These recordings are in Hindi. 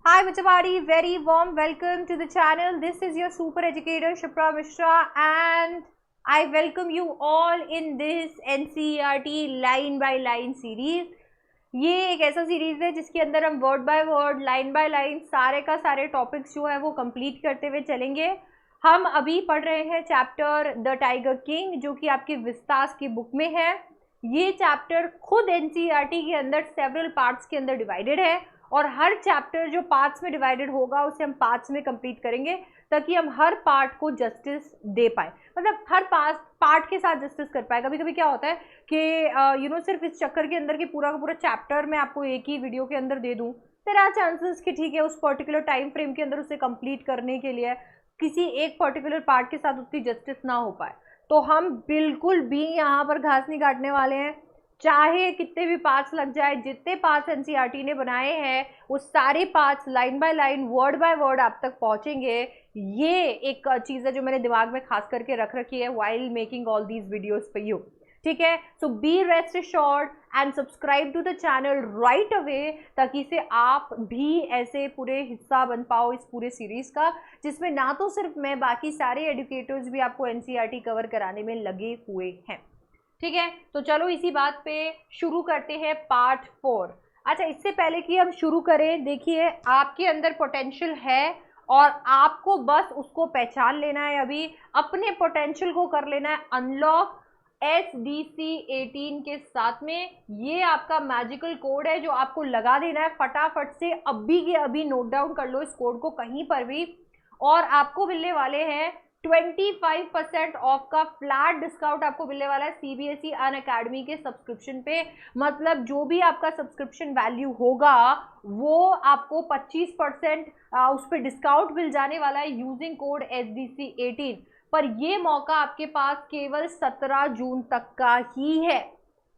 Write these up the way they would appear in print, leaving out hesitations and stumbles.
Hi Bachapadi, very warm welcome to the channel. This is your super educator Shipra Mishra and I welcome you all in this NCERT line by line series. ये एक ऐसा सीरीज है जिसके अंदर हम word by word, line by line सारे का सारे टॉपिक्स जो है वो कंप्लीट करते हुए चलेंगे। हम अभी पढ़ रहे हैं चैप्टर द टाइगर किंग, जो कि आपकी विस्तास की बुक में है। ये चैप्टर खुद एनसीईआरटी के अंदर सेवरल पार्ट्स के अंदर डिवाइडेड है और हर चैप्टर जो पार्ट्स में डिवाइडेड होगा उसे हम पार्ट्स में कंप्लीट करेंगे ताकि हम हर पार्ट को जस्टिस दे पाए, मतलब हर पार्ट के साथ जस्टिस कर पाए। कभी कभी क्या होता है कि सिर्फ इस चक्कर के अंदर कि पूरा का पूरा चैप्टर मैं आपको एक ही वीडियो के अंदर दे दूं, देयर आर चांसेस कि ठीक है उस पर्टिकुलर टाइम फ्रेम के अंदर उसे कंप्लीट करने के लिए किसी एक पर्टिकुलर पार्ट के साथ उसकी जस्टिस ना हो पाए। तो हम बिल्कुल भी यहाँ पर घास नहीं काटने वाले हैं, चाहे कितने भी पार्ट्स लग जाए। जितने पार्ट्स एनसीईआरटी ने बनाए हैं वो सारे parts line by line, word by word आप तक पहुंचेंगे। ये एक चीज़ है जो मैंने दिमाग में खास करके रख रखी है while making all these videos for you. ठीक है, so be rest assured and subscribe to the channel right away ताकि से आप भी ऐसे पूरे हिस्सा बन पाओ इस पूरे सीरीज का, जिसमें ना तो सिर्फ मैं, बाकी सारे एजुकेटर्स भी आपको एनसीईआरटी कवर कराने में लगे हुए हैं। ठीक है, तो चलो इसी बात पे शुरू करते हैं पार्ट 4। अच्छा, इससे पहले कि हम शुरू करें, देखिए आपके अंदर पोटेंशियल है और आपको बस उसको पहचान लेना है। अभी अपने पोटेंशियल को कर लेना है अनलॉक SDC 18 के साथ में। ये आपका मैजिकल कोड है जो आपको लगा देना है फटाफट से, अभी के अभी नोट डाउन कर लो इस कोड को कहीं पर भी। और आपको मिलने वाले हैं 25% ऑफ का फ्लैट डिस्काउंट आपको मिलने वाला है CBSE अनअकैडमी के सब्सक्रिप्शन पे। मतलब जो भी आपका सब्सक्रिप्शन वैल्यू होगा वो आपको 25% उस पर डिस्काउंट मिल जाने वाला है यूजिंग कोड SDC 18। पर ये मौका आपके पास केवल 17 जून तक का ही है,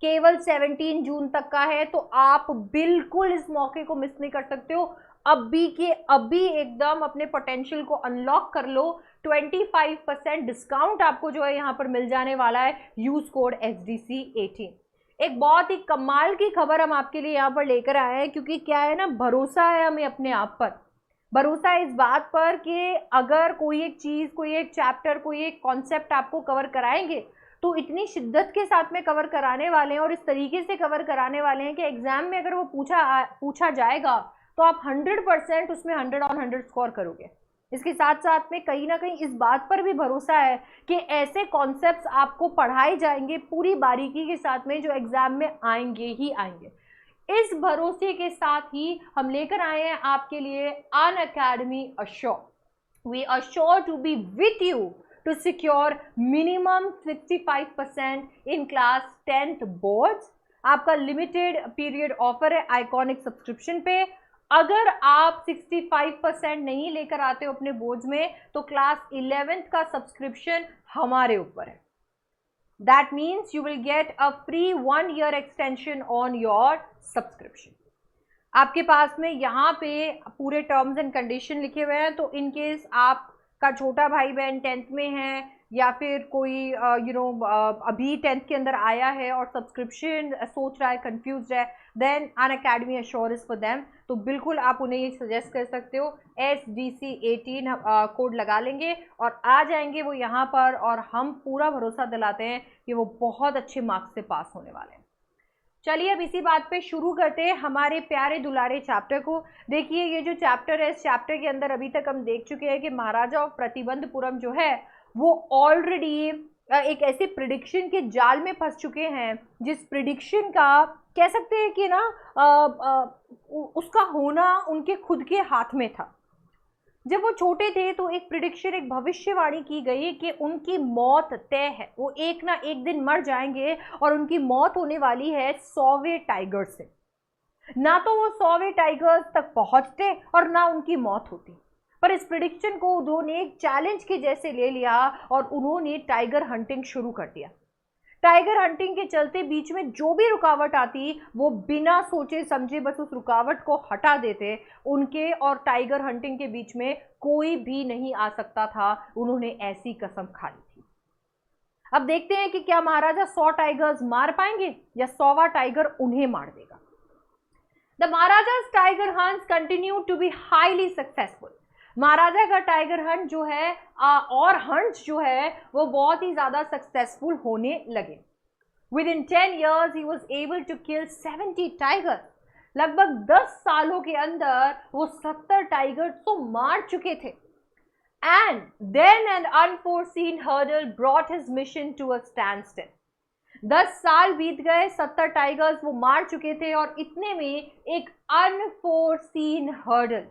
केवल 17 जून तक का है। तो आप बिल्कुल इस मौके को मिस नहीं कर सकते हो। अभी के अभी एकदम अपने पोटेंशियल को अनलॉक कर लो। 25% डिस्काउंट आपको जो है यहाँ पर मिल जाने वाला है, यूज कोड SDC 18। एक बहुत ही कमाल की खबर हम आपके लिए यहाँ पर लेकर आए हैं, क्योंकि क्या है ना, भरोसा है हमें अपने आप पर। भरोसा है इस बात पर कि अगर कोई एक चीज, कोई एक चैप्टर, कोई एक कॉन्सेप्ट आपको कवर कराएंगे तो इतनी शिद्दत के साथ में कवर कराने वाले हैं और इस तरीके से कवर कराने वाले हैं कि एग्जाम में अगर वो पूछा जाएगा तो आप 100% उसमें 100 ऑन 100 स्कोर करोगे। इसके साथ साथ में कहीं ना कहीं इस बात पर भी भरोसा है कि ऐसे कॉन्सेप्ट्स आपको पढ़ाए जाएंगे पूरी बारीकी के साथ में जो एग्जाम में आएंगे ही आएंगे। इस भरोसे के साथ ही हम लेकर आए हैं आपके लिए Unacademy assure. We assure to be with you to secure minimum 65% in class 10th boards. आपका लिमिटेड पीरियड ऑफर है आइकॉनिक सब्सक्रिप्शन पे। अगर आप 65% नहीं लेकर आते हो अपने बोर्ड्स में तो क्लास 11th का सब्सक्रिप्शन हमारे ऊपर है। That means you will get a free 1-year extension on your subscription. आपके पास में यहाँ पे पूरे टर्म्स एंड कंडीशन लिखे हुए हैं, तो इन केस आपका छोटा भाई बहन 10th में है या फिर कोई अभी 10th के अंदर आया है और सब्सक्रिप्शन सोच रहा है, कंफ्यूज है, then Unacademy assure is for them. तो बिल्कुल आप उन्हें ये सजेस्ट कर सकते हो, SDC 18 कोड लगा लेंगे और आ जाएंगे वो यहाँ पर, और हम पूरा भरोसा दिलाते हैं कि वो बहुत अच्छे मार्क्स से पास होने वाले हैं। चलिए अब इसी बात पे शुरू करते हैं हमारे प्यारे दुलारे चैप्टर को। देखिए ये जो चैप्टर है, इस चैप्टर के अंदर अभी तक हम देख चुके हैं कि महाराजा ऑफ प्रतिबंधपुरम जो है वो ऑलरेडी एक ऐसे प्रिडिक्शन के जाल में फंस चुके हैं जिस प्रिडिक्शन का कह सकते हैं कि ना उसका होना उनके खुद के हाथ में था। जब वो छोटे थे तो एक प्रिडिक्शन, एक भविष्यवाणी की गई कि उनकी मौत तय है, वो एक ना एक दिन मर जाएंगे और उनकी मौत होने वाली है 100वें टाइगर से। ना तो वो 100वें टाइगर्स तक पहुंचते और ना उनकी मौत होती, पर इस प्रिडिक्शन को उन्होंने एक चैलेंज के जैसे ले लिया और उन्होंने टाइगर हंटिंग शुरू कर दिया। टाइगर हंटिंग के चलते बीच में जो भी रुकावट आती वो बिना सोचे समझे बस उस रुकावट को हटा देते। उनके और टाइगर हंटिंग के बीच में कोई भी नहीं आ सकता था, उन्होंने ऐसी कसम खा ली थी। अब देखते हैं कि क्या महाराजा 100 टाइगर्स मार पाएंगे या 100वां टाइगर उन्हें मार देगा। The maharaja's tiger hunts continue to be highly successful. Maharaja का टाइगर हंट जो है और हंट्स जो है वो बहुत ही ज्यादा सक्सेसफुल होने लगे। With in 10 years he was able to kill 70 tiger. लगभग 10 सालों के अंदर वो 70 टाइगर तो मार चुके थे। And then an unforeseen hurdle brought his mission to a standstill. 10 साल बीत गए, 70 टाइगर्स वो मार चुके थे और इतने में एक अनफोर्सीन हर्डल,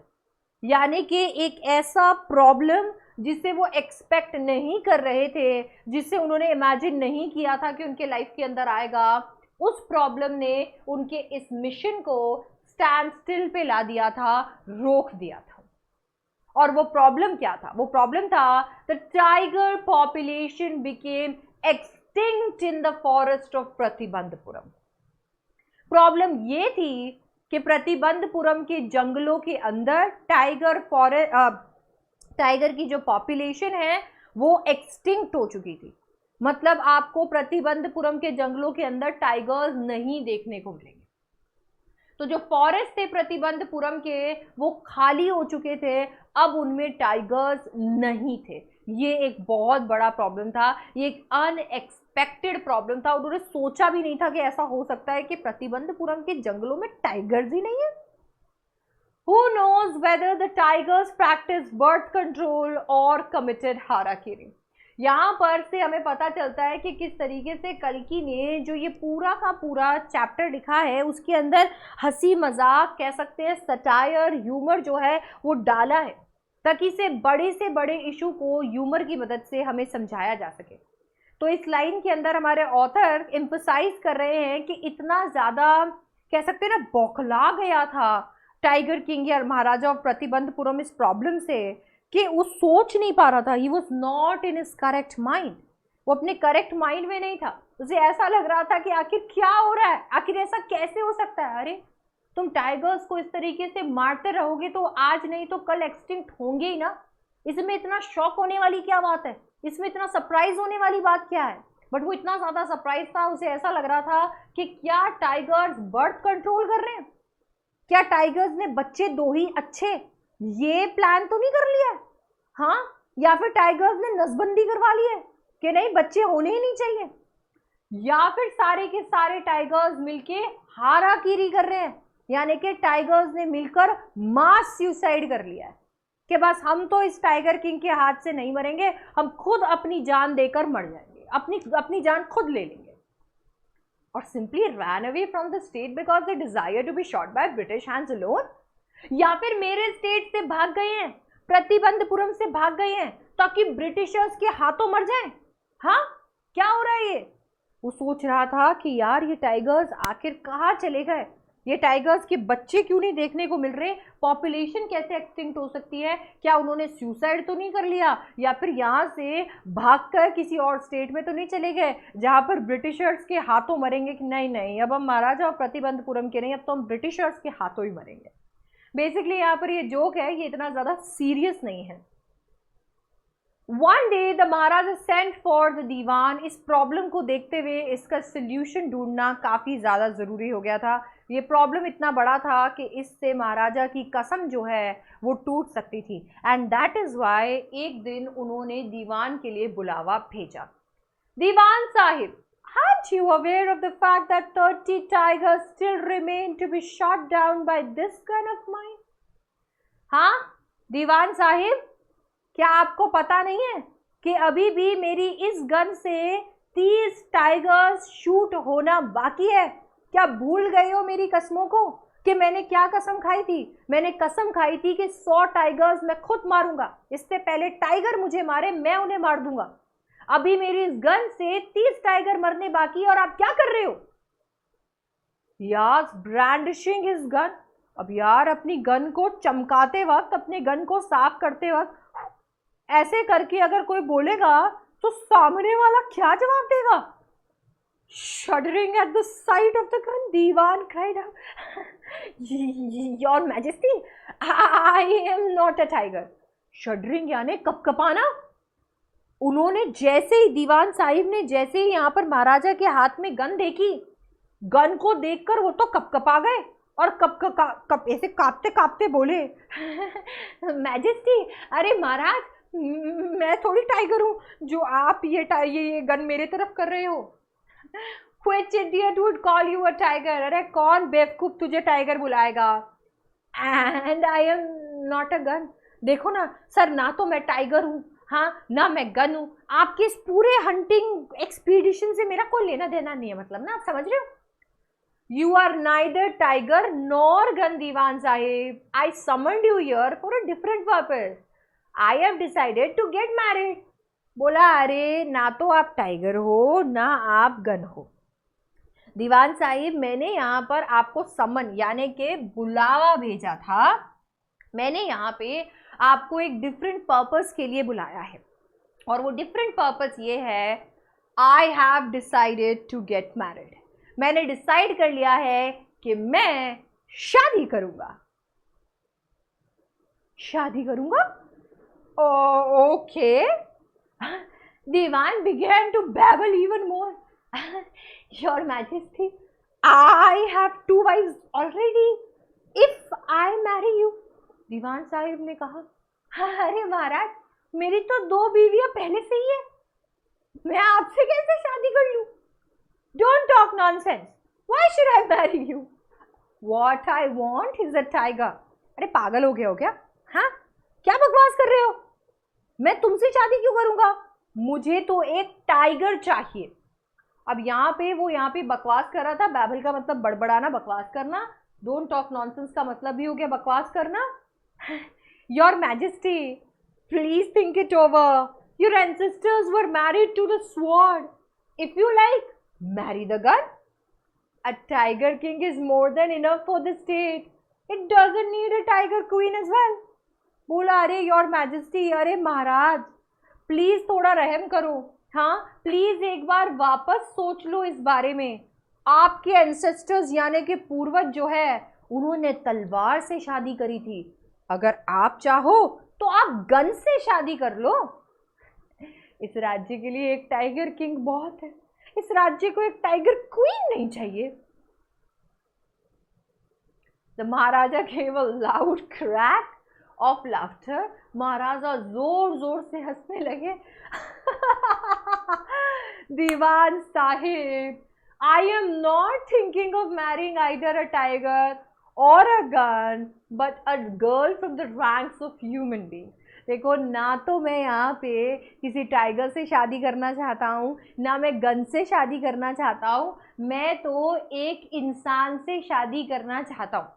यानी कि एक ऐसा प्रॉब्लम जिसे वो एक्सपेक्ट नहीं कर रहे थे, जिसे उन्होंने इमेजिन नहीं किया था कि उनके लाइफ के अंदर आएगा, उस प्रॉब्लम ने उनके इस मिशन को स्टैंड स्टिल पे ला दिया था, रोक दिया था। और वो प्रॉब्लम क्या था? वो प्रॉब्लम था the tiger population became extinct in the forest of Pratibandapuram. Problem ये थी कि प्रतिबंधपुरम के जंगलों के अंदर टाइगर की जो पॉपुलेशन है वो एक्सटिंक्ट हो चुकी थी। मतलब आपको प्रतिबंधपुरम के जंगलों के अंदर टाइगर्स नहीं देखने को मिलेंगे। तो जो फॉरेस्ट थे प्रतिबंधपुरम के वो खाली हो चुके थे, अब उनमें टाइगर्स नहीं थे। ये एक बहुत बड़ा प्रॉब्लम था, ये एक अनएक्सपेक्टेड प्रॉब्लम था। उन्होंने सोचा भी नहीं था कि ऐसा हो सकता है कि प्रतिबंधपुरम के जंगलों में टाइगर्स ही नहीं है। Who knows whether the tigers practiced birth control or committed harakiri? यहाँ पर से हमें पता चलता है कि किस तरीके से कल्कि ने जो ये पूरा का पूरा चैप्टर लिखा है उसके अंदर हंसी मजाक कह सकते हैं, सटायर, ह्यूमर जो है वो डाला है, ताकि से बड़े इशू को ह्यूमर की मदद से हमें समझाया जा सके। तो इस लाइन के अंदर हमारे ऑथर एम्फसाइज कर रहे हैं कि इतना ज़्यादा कह सकते हैं ना बौखला गया था टाइगर किंग या महाराजा ऑफ प्रतिबंधपुरम इस प्रॉब्लम से कि वो सोच नहीं पा रहा था। He was not in his correct mind, वो अपने करेक्ट माइंड में नहीं था। उसे ऐसा लग रहा था कि आखिर क्या हो रहा है, आखिर ऐसा कैसे हो सकता है? अरे तुम टाइगर्स को इस तरीके से मारते रहोगे तो आज नहीं तो कल एक्सटिंक्ट होंगे ही ना। इसमें इतना शॉक होने वाली क्या बात है, इसमें इतना सरप्राइज होने वाली बात क्या है? बट वो इतना ज्यादा सरप्राइज था, उसे ऐसा लग रहा था कि क्या टाइगर्स बर्थ कंट्रोल कर रहे हैं, क्या टाइगर्स ने बच्चे दो ही अच्छे, ये प्लान तो नहीं कर लिया है? हाँ, या फिर टाइगर्स ने नसबंदी करवा ली है कि नहीं बच्चे होने ही नहीं चाहिए, या फिर सारे के सारे टाइगर्स मिलके हाराकीरी कर रहे हैं, यानी कि टाइगर्स ने मिलकर मास सुसाइड कर लिया है कि बस हम तो इस टाइगर किंग के हाथ से नहीं मरेंगे, हम खुद अपनी जान देकर मर जाएंगे, अपनी जान खुद ले लेंगे। और simply ran away from the state because they desire to be shot by British hands alone? या फिर मेरे स्टेट से भाग गए हैं, प्रतिबंधपुरम से भाग गए हैं ताकि ब्रिटिशर्स के हाथों मर जाएं? हाँ, क्या हो रहा है ये? वो सोच रहा था कि यार ये टाइगर्स आखिर कहाँ चले गए, ये टाइगर्स के बच्चे क्यों नहीं देखने को मिल रहे, पॉपुलेशन कैसे एक्सटिंक्ट हो सकती है, क्या उन्होंने सुसाइड तो नहीं कर लिया, या फिर यहाँ से भागकर किसी और स्टेट में तो नहीं चले गए जहाँ पर ब्रिटिशर्स के हाथों मरेंगे कि नहीं अब हम महाराजा और प्रतिबंधपुरम के नहीं, अब तो हम ब्रिटिशर्स के हाथों ही मरेंगे। बेसिकली यहाँ पर ये जोक है, ये इतना ज़्यादा सीरियस नहीं है। One day the maharaja sent for the dewan. इस प्रॉब्लम को देखते हुए इसका सोल्यूशन ढूंढना काफ़ी ज़्यादा ज़रूरी हो गया था। ये प्रॉब्लम इतना बड़ा था कि इससे महाराजा की कसम जो है वो टूट सकती थी, एंड दैट इज़ वाई एक दिन उन्होंने दीवान के लिए बुलावा भेजा। दीवान Sahib, aren't you aware of the fact that 30 tigers still remain to be shot down by this gun of mine? हाँ दीवान साहिब, क्या आपको पता नहीं है कि अभी भी मेरी इस गन से 30 टाइगर्स शूट होना बाकी है? क्या भूल गए हो मेरी कसमों को कि मैंने क्या कसम खाई थी? मैंने कसम खाई थी कि 100 टाइगर्स मैं खुद मारूंगा, इससे पहले टाइगर मुझे मारे मैं उन्हें मार दूंगा। अभी मेरी इस गन से 30 टाइगर मरने बाकी है और आप क्या कर रहे हो? यार ब्रांडिशिंग हिज गन। अब यार अपनी गन को चमकाते वक्त, अपने गन को साफ करते वक्त ऐसे करके अगर कोई बोलेगा तो सामने वाला क्या जवाब देगा? Shuddering at the sight of the gun, Diwan cried out, Your Majesty, I am not a tiger. Shuddering यानी कपकपाना। उन्होंने जैसे ही दीवान साहिब ने जैसे ही यहाँ पर महाराजा के हाथ में गन देखी, गन को देखकर वो तो कपकपा गए। और कब ऐसे कांपते कांपते बोले मैजेस्टी, अरे महाराज मैं थोड़ी टाइगर हूँ जो आप ये गन मेरे तरफ कर रहे हो। Which idiot would call you a tiger? अरे कौन बेवकूफ तुझे tiger बुलाएगा? And I am not a gun. देखो ना सर, ना तो मैं टाइगर हूँ, हाँ ना मैं गन हूँ। आपके इस पूरे हंटिंग एक्सपीडिशन से मेरा कोई लेना देना नहीं है, मतलब ना आप समझ रहे हो? You are neither tiger nor gun, Diwan Sahib. I summoned you here for a different purpose. I have decided to get married. बोला अरे ना तो आप टाइगर हो ना आप गन हो। दीवान साहिब मैंने यहाँ पर आपको समन यानी कि बुलावा भेजा था। मैंने यहाँ पे आपको एक डिफरेंट पर्पस के लिए बुलाया है और वो डिफरेंट पर्पस ये है, I have decided to get married. मैंने डिसाइड कर लिया है कि मैं शादी करूंगा। शादी करूंगा? ओके। दीवान began to babble even more. Your Majesty, I have 2 wives already. If I marry you, दीवान साहिब ने कहा, अरे महाराज मेरी तो 2 बीवियां पहले से ही है, मैं आपसे कैसे शादी कर लूं? Don't talk nonsense. Why should I marry you? What I want is a tiger. अरे पागल हो गया हो क्या? हाँ क्या बकवास कर रहे हो? मैं तुमसे शादी क्यों करूंगा? मुझे तो एक टाइगर चाहिए। अब यहाँ पे बकवास कर रहा था। बैबल का मतलब बड़बड़ाना, बकवास करना। डोंट टॉक नॉनसेंस का मतलब भी हो गया बकवास करना। Your majesty please think it over. Your ancestors were married to the sword. If you like marry the gun. A tiger king is more than enough for the state. It doesn't need a tiger queen as well. बोला अरे योर मैजेस्टी, अरे महाराज प्लीज थोड़ा रहम करो, हाँ प्लीज एक बार वापस सोच लो इस बारे में। आपके एंसेस्टर्स यानी कि पूर्वज जो है उन्होंने तलवार से शादी करी थी। अगर आप चाहो तो आप गन से शादी कर लो। इस राज्य के लिए एक टाइगर किंग बहुत है, इस राज्य को एक टाइगर क्वीन नहीं चाहिए। The Maharaja gave a loud crack of laughter. महाराजा जोर जोर से हंसने लगे। दीवान Sahib, I am not thinking of marrying either a tiger or a gun, but a girl from the ranks of human being. देखो ना तो मैं यहाँ पे किसी टाइगर से शादी करना चाहता हूँ ना मैं गन से शादी करना चाहता हूँ, मैं तो एक इंसान से शादी करना चाहता हूँ।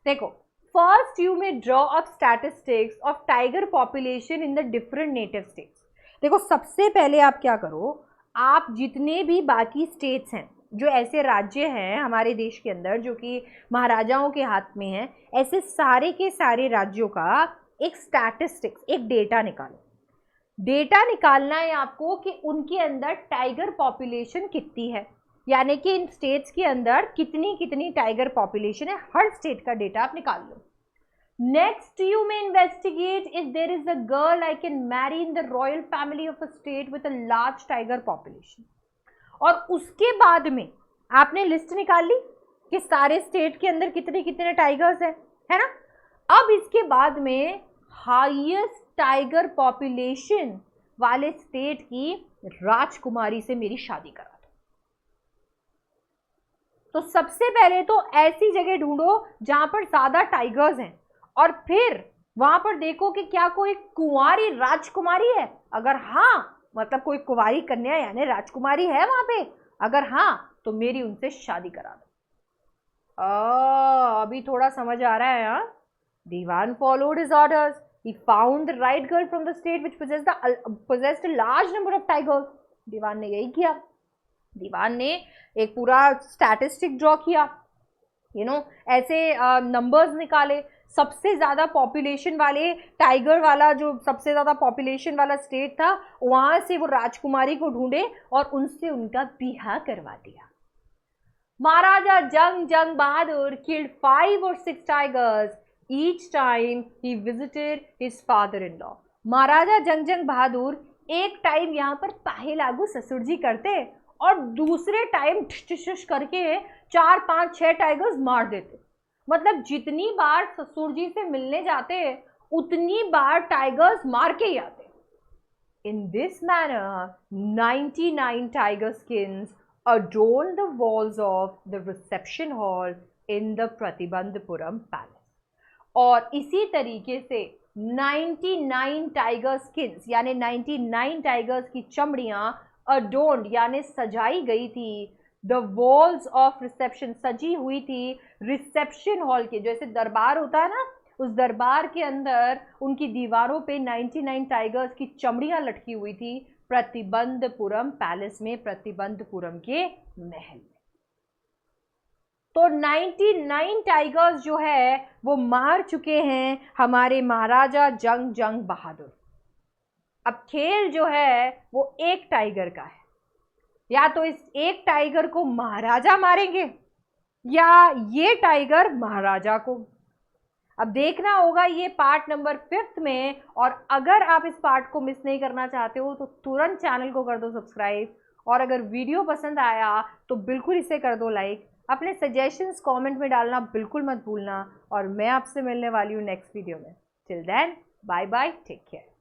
देखो first you may draw up statistics of tiger population in the different native states. देखो सबसे पहले आप क्या करो, आप जितने भी बाकी स्टेट्स हैं जो ऐसे राज्य हैं हमारे देश के अंदर जो कि महाराजाओं के हाथ में हैं, ऐसे सारे के सारे राज्यों का एक स्टैटिस्टिक्स, एक डेटा निकालो। डेटा निकालना है आपको कि उनके अंदर टाइगर पॉपुलेशन कितनी है, यानी कि इन स्टेट्स के अंदर कितनी कितनी टाइगर पॉपुलेशन है, हर स्टेट का डेटा आप निकाल लो। Next, you may investigate if there is a girl I can marry in the royal family of a state with a large tiger population. और उसके बाद में आपने लिस्ट निकाल ली कि सारे स्टेट के अंदर कितने कितने टाइगर्स हैं, है ना। अब इसके बाद में हाईएस्ट टाइगर पॉपुलेशन वाले स्टेट की राजकुमारी से मेरी शादी करा दो। तो सबसे पहले तो ऐसी जगह ढूंढो जहां पर ज्यादा टाइगर्स हैं और फिर वहां पर देखो कि क्या कोई कुंवारी राजकुमारी है। अगर हाँ मतलब कोई कुंवारी कन्या यानी राजकुमारी है वहां पे, अगर हाँ तो मेरी उनसे शादी करा दो। अभी थोड़ा समझ आ रहा है। हाँ, दीवान followed his orders. He found the right girl from the state which possessed a large number of tigers. दीवान ने यही किया। दीवान ने एक पूरा स्टैटिस्टिक ड्रॉ किया, ऐसे नंबर्स निकाले। सबसे ज्यादा पॉपुलेशन वाले टाइगर वाला जो सबसे ज्यादा पॉपुलेशन वाला स्टेट था वहां से वो राजकुमारी को ढूंढे और उनसे उनका बिहा करवा दिया। महाराजा जंग बहादुर killed 5 or 6 tigers each time he visited his father-in-law. महाराजा जंग बहादुर एक टाइम यहाँ पर पाहे लागू ससुर जी करते और दूसरे टाइम ठुश करके 4, 5, 6 टाइगर्स मार देते। मतलब जितनी बार ससुर जी से मिलने जाते उतनी बार टाइगर्स मार के ही आते। In this manner, 99 tiger skins adorn the walls of the reception hall in the Pratibandhapuram palace. और इसी तरीके से 99 टाइगर स्किन्स यानी 99 टाइगर्स की चमड़ियां अडोन्ड यानी सजाई गई थी द वॉल्स ऑफ रिसेप्शन, सजी हुई थी रिसेप्शन हॉल के, जैसे दरबार होता है ना, उस दरबार के अंदर उनकी दीवारों पे 99 टाइगर्स की चमड़ियां लटकी हुई थी प्रतिबंधपुरम पैलेस में, प्रतिबंधपुरम के महल में। तो 99 टाइगर्स जो है वो मार चुके हैं हमारे महाराजा जंग बहादुर। अब खेल जो है वो एक टाइगर का है, या तो इस एक टाइगर को महाराजा मारेंगे या ये टाइगर महाराजा को। अब देखना होगा ये पार्ट नंबर 5 में। और अगर आप इस पार्ट को मिस नहीं करना चाहते हो तो तुरंत चैनल को कर दो सब्सक्राइब, और अगर वीडियो पसंद आया तो बिल्कुल इसे कर दो लाइक। अपने सजेशंस कमेंट में डालना बिल्कुल मत भूलना, और मैं आपसे मिलने वाली हूँ नेक्स्ट वीडियो में। Till then bye bye, take care.